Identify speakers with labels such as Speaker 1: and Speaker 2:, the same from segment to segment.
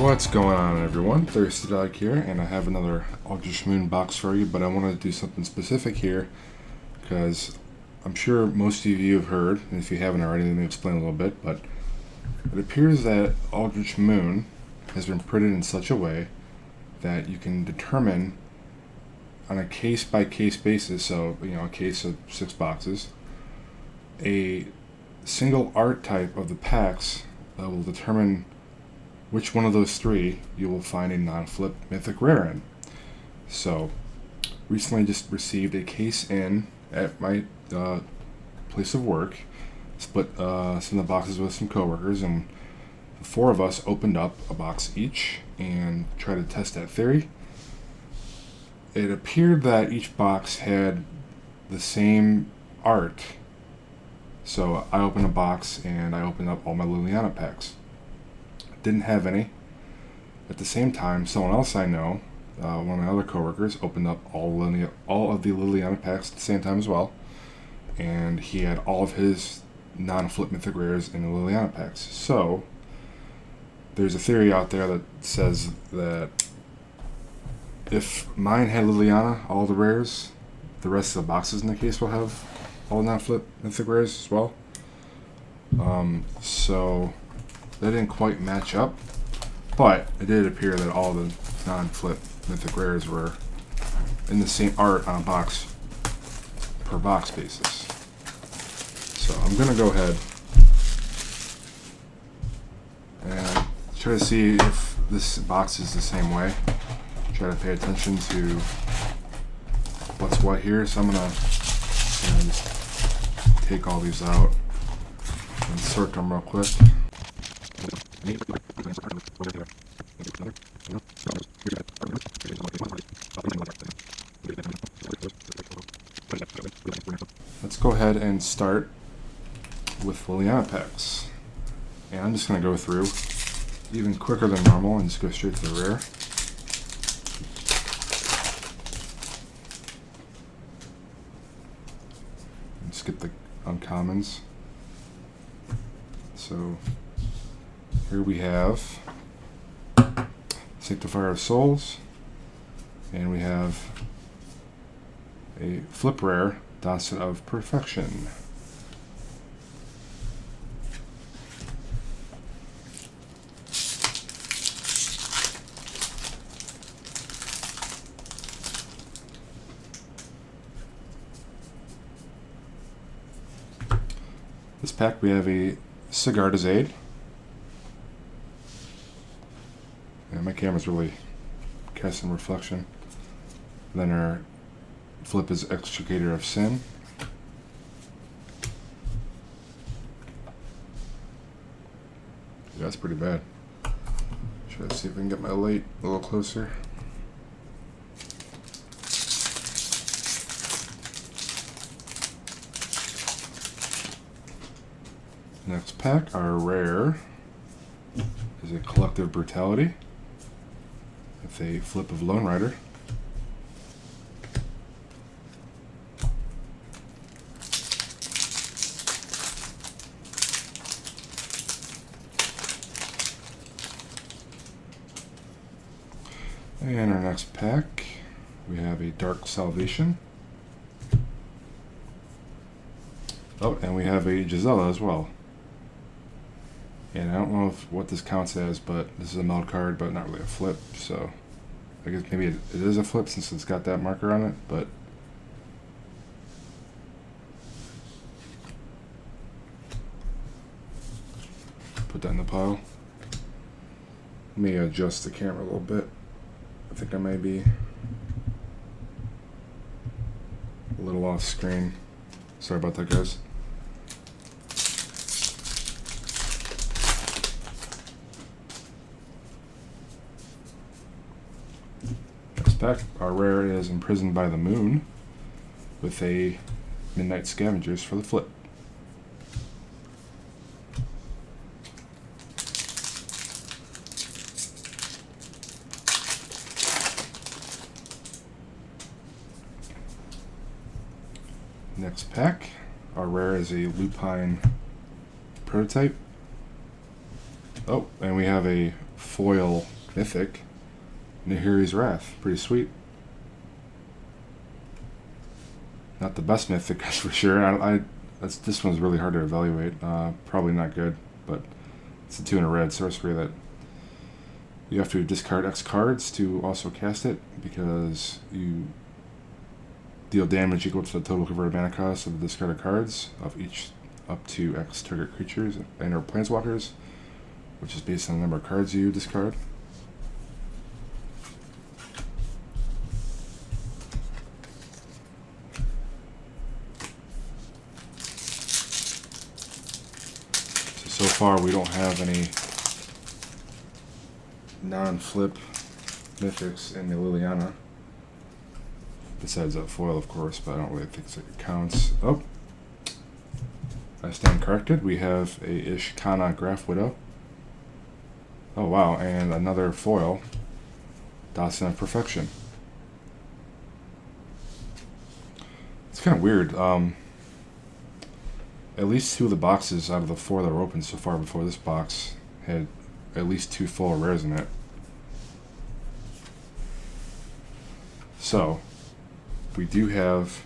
Speaker 1: What's going on, everyone? thirstydog here, and I have another Eldritch Moon box for you, but I want to do something specific here because I'm sure most of you have heard, and if you haven't already, let me explain a little bit, but it appears that Eldritch Moon has been printed in such a way that you can determine on a case-by-case basis, so, a case of 6 boxes, a single art type of the packs that will determine which one of those 3 you will find a non-flip mythic rare in. So, recently just received a case in at my place of work, split some of the boxes with some coworkers, and the 4 of us opened up a box each and tried to test that theory. It appeared that each box had the same art. So I opened a box and I opened up all my Liliana packs. Didn't have any. At the same time, someone else I know, one of my other coworkers, opened up all of the Liliana packs at the same time as well, and he had all of his non-flip mythic rares in the Liliana packs. So there's a theory out there that says that if mine had Liliana, all the rares, the rest of the boxes in the case will have all non-flip mythic rares as well. So that didn't quite match up, but it did appear that all the non-flip mythic rares were in the same art on a box per box basis. So I'm gonna go ahead and try to see if this box is the same way. Try to pay attention to what's what here. So I'm gonna just take all these out and sort them real quick. Let's go ahead and start with Liliana packs. And I'm just going to go through even quicker than normal and just go straight to the rare. Just get the uncommons. So here we have Sanctifier of Souls, and we have a flip rare, Docet of Perfection. This pack we have a Sigarda's Aid. And my camera's really casting reflection. Then our flip is Extricator of Sin. Yeah, that's pretty bad. Try to see if we can get my light a little closer. Next pack, our rare is a Collective Brutality with a flip of Lone Rider. And our next pack, we have a Dark Salvation. Oh, and we have a Gisela as well. And I don't know what this counts as, but this is a meld card, but not really a flip, so I guess maybe it is a flip since it's got that marker on it, but put that in the pile. Let me adjust the camera a little bit. I think I might be a little off screen. Sorry about that, guys. Our rare is Imprisoned by the Moon with a Midnight Scavengers for the flip. Next pack, our rare is a Lupine Prototype. Oh, and we have a foil mythic, Nahiri's Wrath. Pretty sweet. Not the best mythic, that's for sure. This one's really hard to evaluate. Probably not good, but it's a 2 and a red sorcery that you have to discard X cards to also cast it, because you deal damage equal to the total converted mana cost of the discarded cards of each up to X target creatures and or planeswalkers, which is based on the number of cards you discard. So far we don't have any non-flip mythics in the Liliana. Besides that foil, of course, but I don't really think it counts. Oh, I stand corrected. We have a Ishkana Graph Widow. Oh wow, and another foil, Dawson of Perfection. It's kind of weird. At least 2 of the boxes out of the 4 that were opened so far before this box had at least 2 full rares in it. So, we do have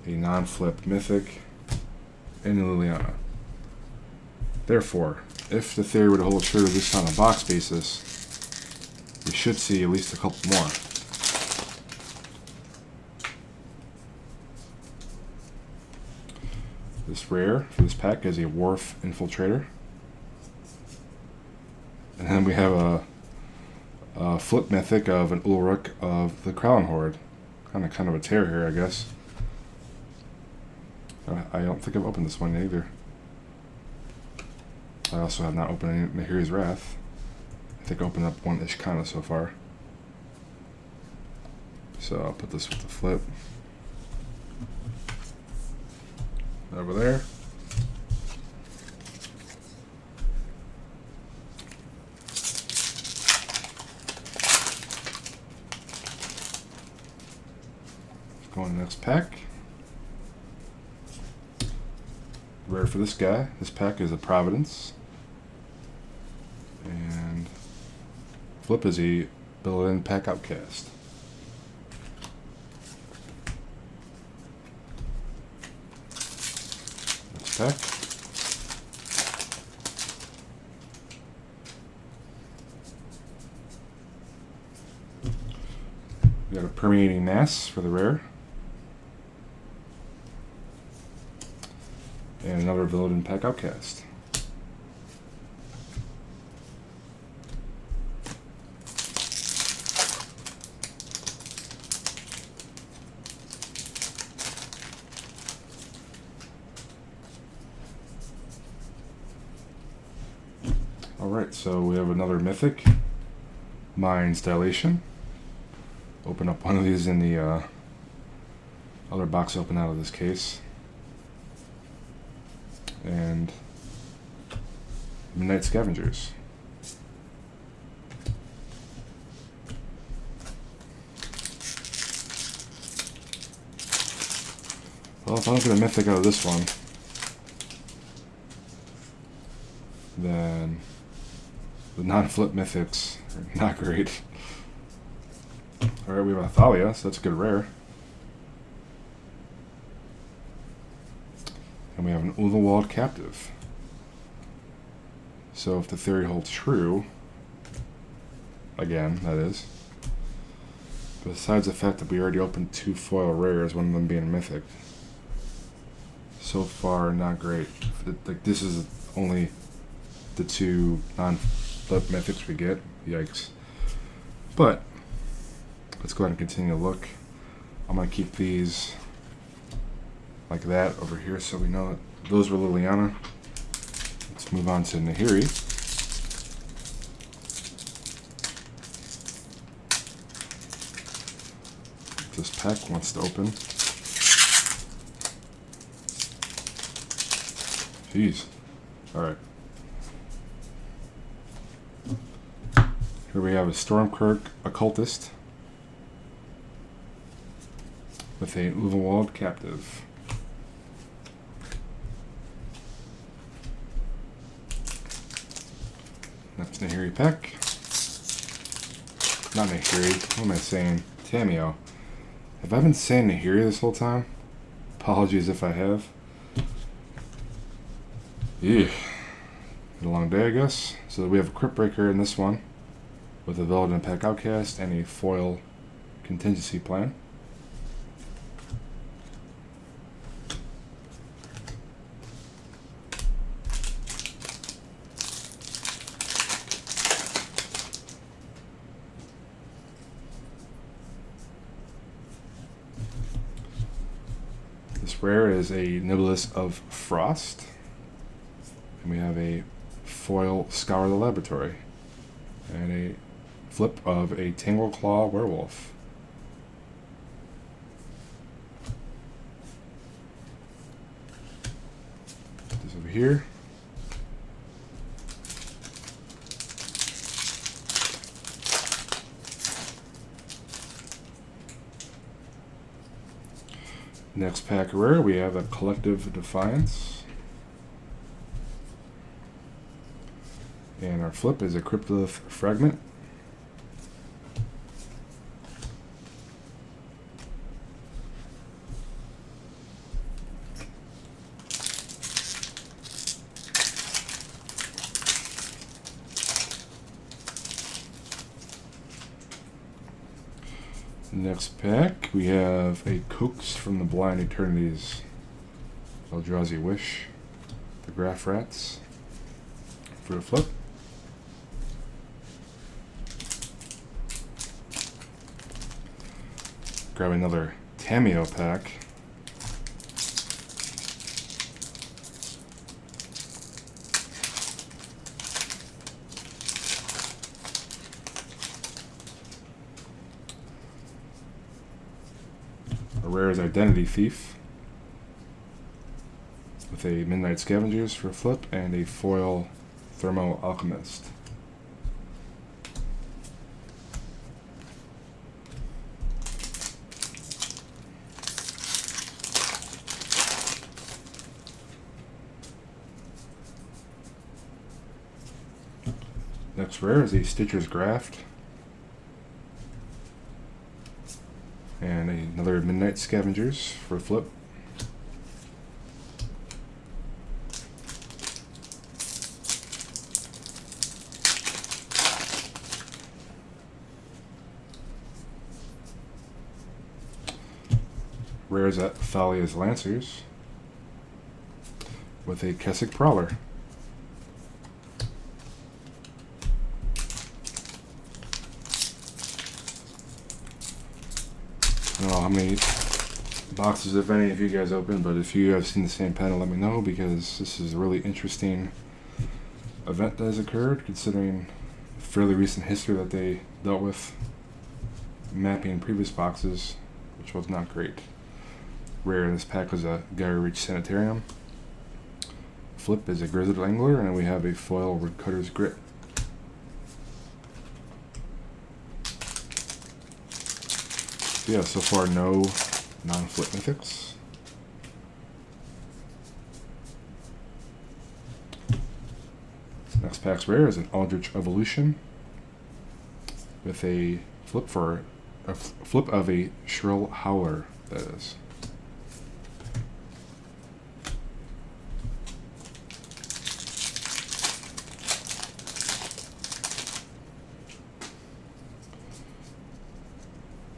Speaker 1: a non-flip mythic in the Liliana. Therefore, if the theory were to hold true just on a box basis, we should see at least a couple more. This rare for this pack is a Werewolf Infiltrator. And then we have a flip mythic of an Ulrich of the Crown Horde. Kind of a tear here, I guess. I don't think I've opened this one either. I also have not opened any Nahiri's Wrath. I think I opened up one Ishkana so far. So I'll put this with the flip. Over there. Go on the next pack. Rare for this guy. This pack is a Providence. And flip is a built-in pack outcast. Next pack. We got a Permeating Mass for the rare. And another Villadin pack outcast. Alright, so we have another mythic, Mind's Dilation. Open up one of these in the other box open out of this case. And Midnight Scavengers. Well, if I don't get a mythic out of this one, then the non-flip mythics are not great. Alright, we have Athalia, so that's a good rare. And we have an Ulvawald Captive. So if the theory holds true, again, that is, besides the fact that we already opened 2 foil rares, one of them being mythic, so far not great. Like, this is only the 2 non-flip mythics we get. Yikes. But let's go ahead and continue to look. I'm going to keep these like that over here so we know that those were Liliana. Let's move on to Nahiri. This pack wants to open. Jeez. Alright. Here we have a Stormkirk Occultist with a Ulvawald Captive. Next Nahiri pack. Not Nahiri, what am I saying? Tamiyo. Have I been saying Nahiri this whole time? Apologies if I have. Yeah. Been a long day, I guess. So we have a Crypt Breaker in this one, with a Velvet Impact Outcast and a foil contingency plan. This rare is a Nibelus of Frost. And we have a foil Scour the Laboratory. And a flip of a Tangle Claw Werewolf. Put this over here. Next pack rare, we have a Collective Defiance. And our flip is a Cryptolith Fragment. Next pack, we have a Coax from the Blind Eternities, Eldrazi Wish, the Graph Rats, for a flip. Grab another Tamiyo pack. A rare is Identity Thief, with a Midnight Scavengers for a flip and a foil Thermo Alchemist. Next rare is a Stitcher's Graft. And another Midnight Scavengers for a flip. Rare is at Thalia's Lancers with a Kessig Prowler. I don't know how many boxes, if any, of you guys open, but if you have seen the same panel, let me know, because this is a really interesting event that has occurred, considering the fairly recent history that they dealt with mapping previous boxes, which was not great. Rare in this pack was a Gyre Reach Sanitarium. Flip is a Grizzled Angler, and we have a foil Woodcutter's Grit. Yeah, so far no non-flip mythics. Next pack's rare is an Eldritch Evolution with a flip for a flip of a Shrill Howler, that is.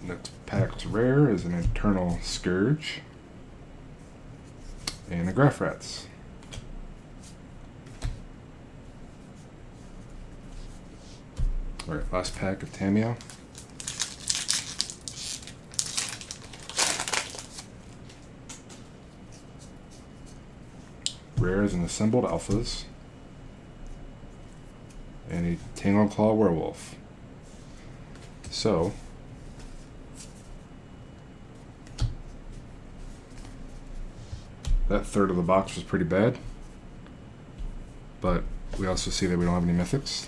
Speaker 1: Next pack's rare is an Eternal Scourge and a Graph Rats. Alright, last pack of Tamiyo. Rares and Assembled Alphas and a Tangle Claw Werewolf. So that third of the box was pretty bad, but we also see that we don't have any mythics.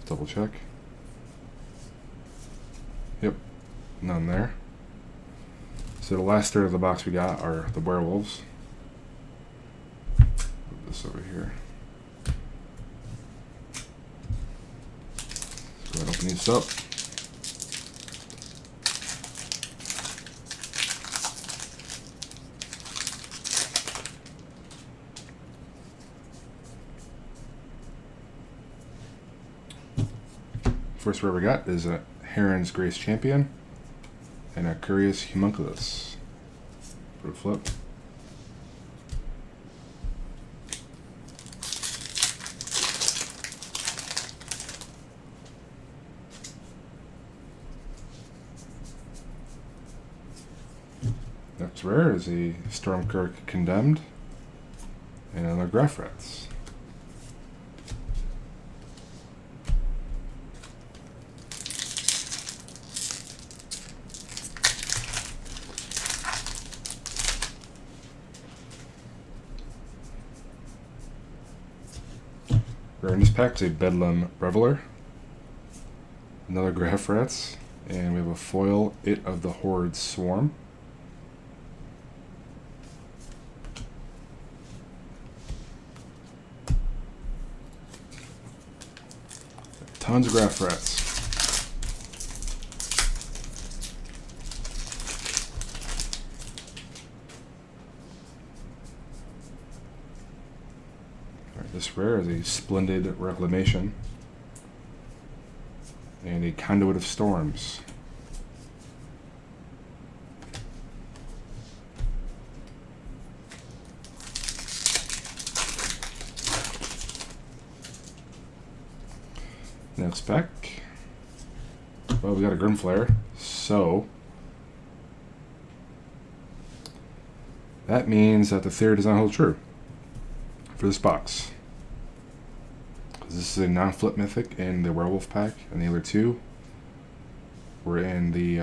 Speaker 1: Double check. Yep, none there. So the last third of the box we got are the werewolves. Put this over here. Go ahead and open these up. First rare we got is a Heron's Grace Champion and a Curious Homunculus. For a flip. Next rare is a Stormkirk Condemned and another Graph Rats. Rare in this pack is a Bedlam Reveler, another Graph Rats, and we have a foil It of the Horde Swarm. Tons of Graph Rats. This rare is a Splendid Reclamation and a Conduit of Storms. Next pack. Well, we got a Grimflare, so that means that the theory does not hold true for this box. This is a non-flip mythic in the Werewolf pack, and the other two were in the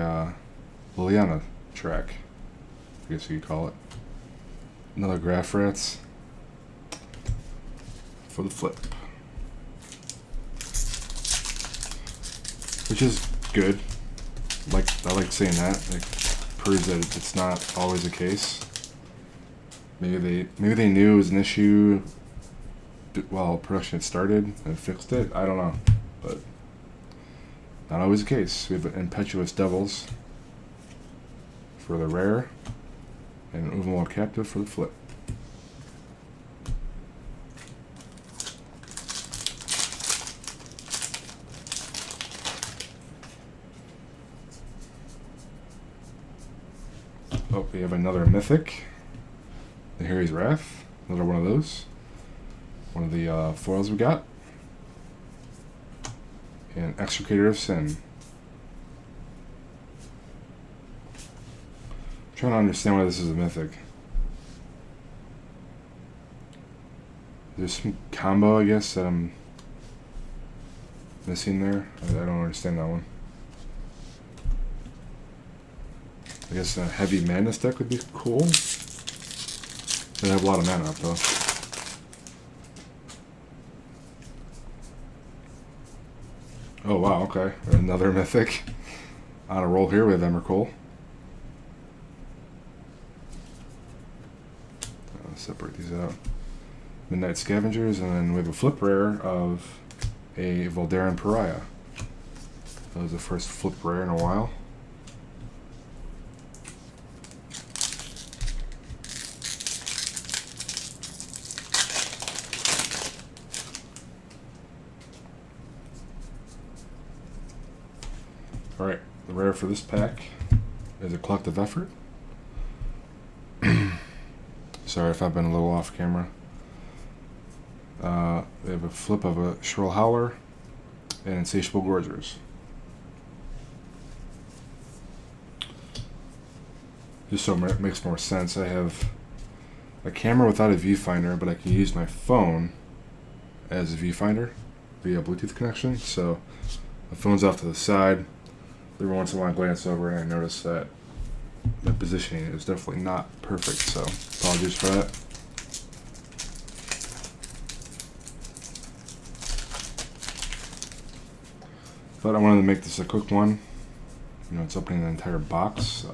Speaker 1: Liliana track, I guess you could call it. Another Graph Rats for the flip. Which is good. I like saying that. It proves that it's not always the case. Maybe they knew it was an issue while production had started and fixed it. I don't know, but not always the case. We have Impetuous Devils for the rare and an Uvalmod Captive for the flip. Oh, we have another mythic, the Harry's Wrath, another one of those. One of the foils we got. And Extricator of Sin. I'm trying to understand why this is a mythic. There's some combo, I guess, that I'm missing there. I don't understand that one. I guess a Heavy Madness deck would be cool. They have a lot of mana up though. Oh wow, okay. Another mythic. On a roll here, we have Emrakul. I'll separate these out. Midnight Scavengers, and then we have a flip rare of a Voldaren Pariah. That was the first flip rare in a while. Alright, the rare for this pack is a Collective Effort. Sorry if I've been a little off camera. We have a flip of a Shrill Howler and Insatiable Gorgers. Just so it makes more sense, I have a camera without a viewfinder, but I can use my phone as a viewfinder via Bluetooth connection. So the phone's off to the side. Every once in a while I glance over and I notice that the positioning is definitely not perfect, so apologies for that. But I wanted to make this a quick one. You know, it's opening the entire box.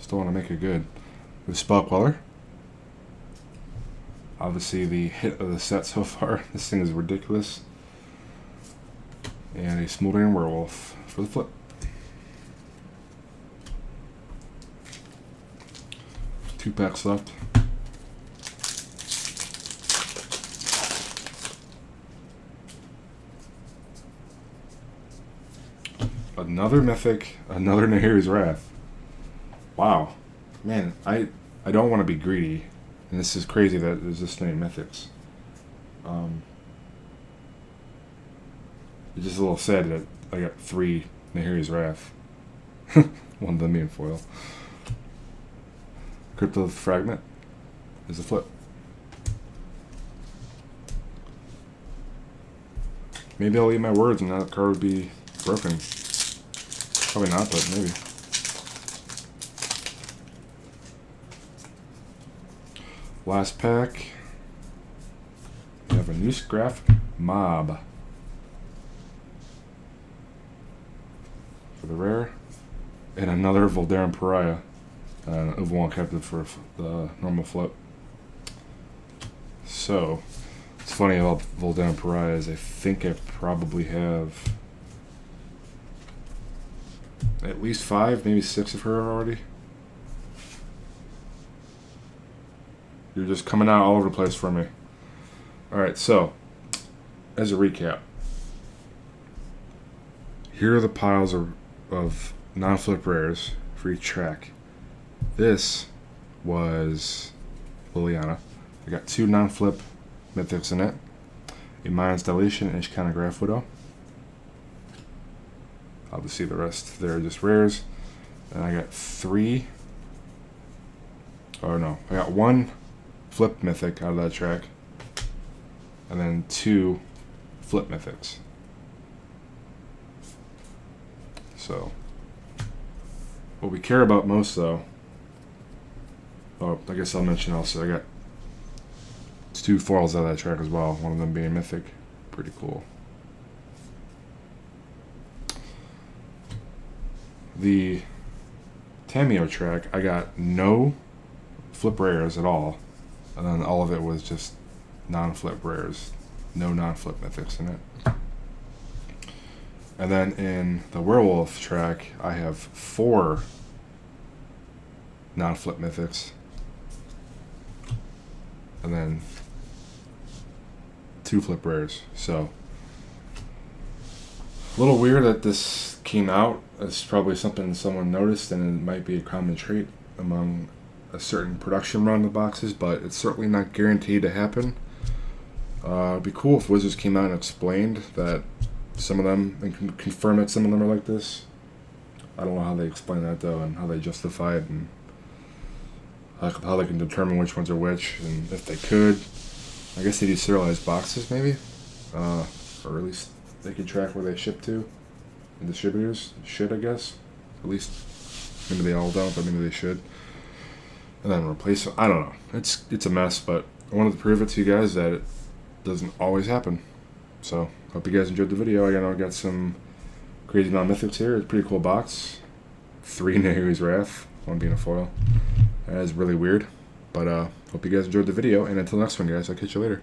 Speaker 1: Still want to make it good. With Spell Queller, Obviously the hit of the set so far. This thing is ridiculous. And a Smoldering Werewolf for the flip. 2 packs left. Another Mythic, another Nahiri's Wrath. Wow. Man, I don't want to be greedy. And this is crazy that there's this many Mythics. It's just a little sad that I got 3 Nahiri's Wrath. One of them being foil. Crypto Fragment is a flip. Maybe I'll eat my words and that card would be broken. Probably not, but maybe. Last pack. We have a Noose Graph Mob for the rare, and another Voldaran Pariah, Overwhelm Captive for the normal flip. So, it's funny about Voldaran Pariahs. I think I probably have at least 5, maybe 6 of her already. You're just coming out all over the place for me. Alright, so, as a recap, here are the piles of non-flip rares for each track. This was Liliana. I got 2 non-flip mythics in it. A Mayan's Dilation and Ishkana Graph Widow. Obviously the rest there are just rares. And I got 3. Oh no, I got 1 flip mythic out of that track. And then 2 flip mythics. So, what we care about most though, oh, I guess I'll mention also, I got 2 foils out of that track as well, one of them being mythic. Pretty cool. The Tamiyo track, I got no flip rares at all, and then all of it was just non-flip rares, no non-flip mythics in it. And then in the Werewolf track, I have 4 non-flip mythics, and then 2 flip rares. So, a little weird that this came out. It's probably something someone noticed, and it might be a common trait among a certain production run of boxes, but it's certainly not guaranteed to happen. It'd be cool if Wizards came out and explained that some of them, and confirm that some of them are like this. I don't know how they explain that though, and how they justify it, and how they can determine which ones are which, and if they could, I guess they do serialized boxes maybe, or at least they could track where they ship to, and distributors should, I guess, at least maybe they all don't, but maybe they should, and then replace them. I don't know. It's a mess, but I wanted to prove it to you guys that it doesn't always happen. So, hope you guys enjoyed the video. I got some crazy amount of mythics here. It's a pretty cool box. 3 Nahiri's Wrath, 1 being a foil. That is really weird. But hope you guys enjoyed the video, and until next one, guys, I'll catch you later.